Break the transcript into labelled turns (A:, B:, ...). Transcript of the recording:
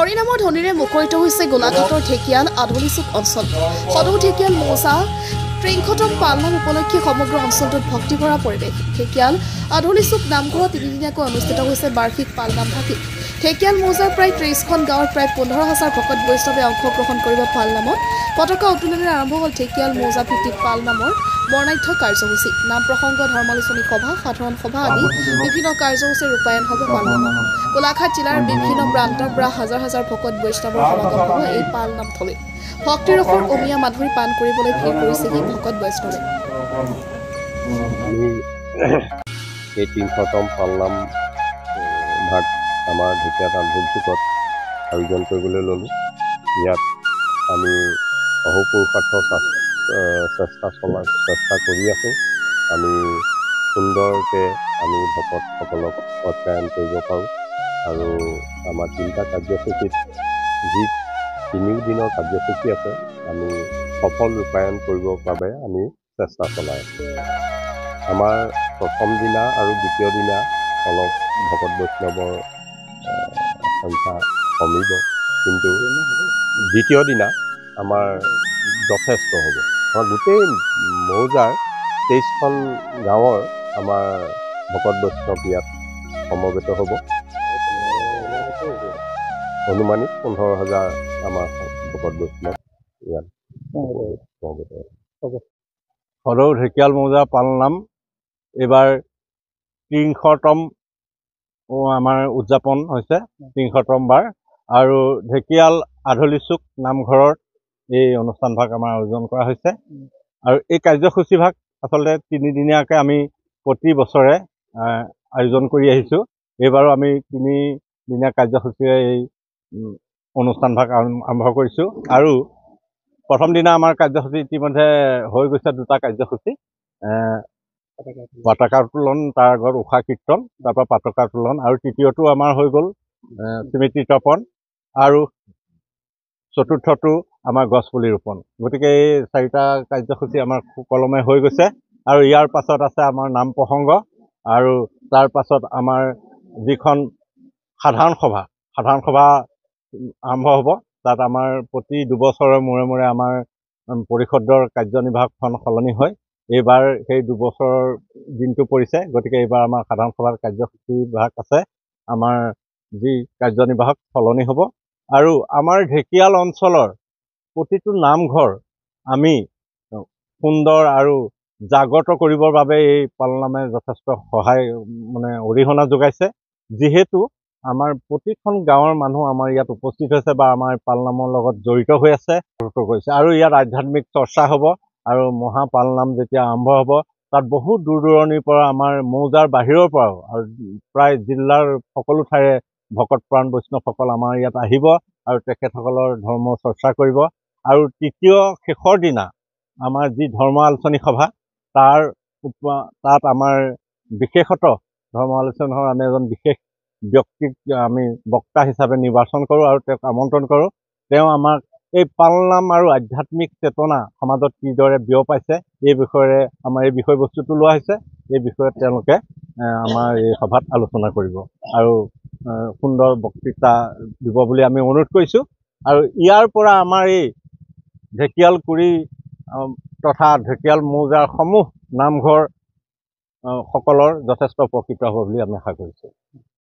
A: হৰিনামৰ ধ্বনিৰে মুখৰিত হৈছে গোলাঘাটৰ ঢেকিয়াল আধুনিচুক অঞ্চল। সদৌ ঢেকিয়াল মৌজা ৩০তম পালনাম উপলক্ষে সমগ্ৰ অঞ্চলটোত ভক্তি ভৰা পৰিৱেশ। ঢেকিয়াল আধুনিচুক নামঘৰত তিনিদিনীয়াকৈ অনুষ্ঠিত হৈছে বাৰ্ষিক পালনাম ভাটি। ঢেকিয়াল মৌজাৰ প্ৰায় ৩০খন গাঁৱৰ প্ৰায় ১৫,০০০ ভকত বৈষ্ণৱে অংশগ্ৰহণ কৰিব পালনামত। পতাকা উত্তোলনেৰে আৰম্ভ হ'ল ঢেকিয়াল মৌজা ভিত্তিক পালনামৰ বৰ্ণাঢ্য কাৰ্যসূচী। নাম প্ৰসংগ, ধৰ্মালোচনী সভা, সাধাৰণ সভা আদি বিভিন্ন কাৰ্যসূচীৰ ৰূপায়ণ হ'ব পালনামত। গোলাঘাট জিলাৰ বিভিন্ন প্ৰান্তৰ পৰা হাজাৰ হাজাৰ ভকত বৈষ্ণৱৰ সমাগম হ'ব এই পালনাম থলীত। ভক্তিৰসৰ অমিয়া মাধুৰী পান কৰিবলৈ ভিৰ কৰিছেহি ভকত বৈষ্ণৱে।
B: এই ৩০তম পালনাম ভাগ আমাৰ ঢেকিয়াল আধুনিচুকত আয়োজন কৰিবলৈ ল'লোঁ। ইয়াত আমি অহোপুৰুষাৰ্থ চেষ্টা কৰি আছোঁ। আমি সুন্দৰকৈ আমি ভকতসকলক অধ্যয়ন কৰিব পাৰোঁ আৰু আমাৰ ৩টা কাৰ্যসূচীত যি ৩ দিনৰ কাৰ্যসূচী আছে আমি সফল ৰূপায়ণ কৰিবৰ বাবে আমি চেষ্টা চলাই আছোঁ। আমাৰ প্ৰথম দিনা আৰু দ্বিতীয় দিনা অলপ ভকত বৈষ্ণৱৰ সংখ্যা কমিব, কিন্তু দ্বিতীয় দিনা আমাৰ যথেষ্ট হ'ব। আমাৰ গোটেই মৌজাৰ ২৩খন গাঁৱৰ আমাৰ ভকত বৈষ্ণৱ ইয়াত সমবেত হ'ব। অনুমানিক ১৫,০০০ আমাৰ ভকত বৈষ্ণৱ ইয়াত সমবেত হ'ব।
C: সদৌ ঢেকিয়াল মৌজা পালনাম এইবাৰ ৩০তম আমাৰ উদযাপন হৈছে, ৩০তম বাৰ। আৰু ঢেকিয়াল আধুনিচুক নামঘৰত এই অনুষ্ঠানভাগ আমাৰ আয়োজন কৰা হৈছে। আৰু এই কাৰ্যসূচীভাগ আচলতে ৩দিনীয়াকৈ আমি প্ৰতি বছৰে আয়োজন কৰি আহিছোঁ। এইবাৰো আমি ৩দিনীয়া কাৰ্যসূচীৰে এই অনুষ্ঠানভাগ আৰম্ভ কৰিছোঁ। আৰু প্ৰথম দিনা আমাৰ কাৰ্যসূচী ইতিমধ্যে হৈ গৈছে 2টা কাৰ্যসূচী। পতাকা উত্তোলন, তাৰ আগত উষা কীৰ্তন, তাৰপৰা পতাকা উত্তোলন, আৰু তৃতীয়টো আমাৰ হৈ গ'ল স্মৃতি তৰ্পণ, আৰু চতুৰ্থটো আমাৰ গছপুলি ৰোপণ। গতিকে এই 4টা কাৰ্যসূচী আমাৰ সুকলমে হৈ গৈছে। আৰু ইয়াৰ পাছত আছে আমাৰ নাম প্ৰসংগ, আৰু তাৰ পাছত আমাৰ যিখন সাধাৰণ সভা আৰম্ভ হ'ব। তাত আমাৰ প্ৰতি 2 বছৰৰ মূৰে মূৰে আমাৰ পৰিষদৰ কাৰ্যনিৰ্বাহকখন সলনি হয়। এইবাৰ সেই 2 বছৰৰ দিনটো পৰিছে, গতিকে এইবাৰ আমাৰ সাধাৰণ সভাৰ কাৰ্যসূচীভাগ আছে। আমাৰ যি কাৰ্যনিৰ্বাহক সলনি হ'ব। আৰু আমাৰ ঢেকিয়াল অঞ্চলৰ প্ৰতিটো নামঘৰ আমি সুন্দৰ আৰু জাগ্ৰত কৰিবৰ বাবে এই পালনামে যথেষ্ট সহায় অৰিহণা যোগাইছে। যিহেতু আমাৰ প্ৰতিখন গাঁৱৰ মানুহ আমাৰ ইয়াত উপস্থিত হৈছে বা আমাৰ পালনামৰ লগত জড়িত হৈ আছে কৰিছে। আৰু ইয়াত আধ্যাত্মিক চৰ্চা হ'ব। আৰু মহাপালনাম যেতিয়া আৰম্ভ হ'ব, তাত বহুত দূৰ দূৰণিৰ পৰা আমাৰ মৌজাৰ বাহিৰৰ পৰাও আৰু প্ৰায় জিলাৰ সকলো ঠাইৰে ভকত প্ৰাণ বৈষ্ণৱসকল আমাৰ ইয়াত আহিব আৰু তেখেতসকলৰ ধৰ্ম চৰ্চা কৰিব। আৰু তৃতীয় শেষৰ দিনা আমাৰ যি ধৰ্ম আলোচনী সভা, তাত আমাৰ বিশেষত ধৰ্ম আলোচনী সভাৰ আমি এজন বিশেষ ব্যক্তিক আমি বক্তা হিচাপে নিৰ্বাচন কৰোঁ আৰু তেওঁক আমন্ত্ৰণ কৰোঁ। তেওঁ আমাক এই পালনাম আৰু আধ্যাত্মিক চেতনা সমাজত কিদৰে বিয়পাইছে এই বিষয়েৰে আমাৰ এই বিষয়বস্তুটো লোৱা হৈছে। এই বিষয়ত তেওঁলোকে আমাৰ এই সভাত আলোচনা কৰিব আৰু সুন্দৰ বক্তৃতা দিব বুলি আমি অনুৰোধ কৰিছোঁ। আৰু ইয়াৰ পৰা আমাৰ এই ঢেকিয়াল কুৰি তথা ঢেকিয়াল মৌজাৰ সমূহ নামঘৰ সকলৰ যথেষ্ট উপকৃত হ'ব বুলি আমি আশা কৰিছোঁ।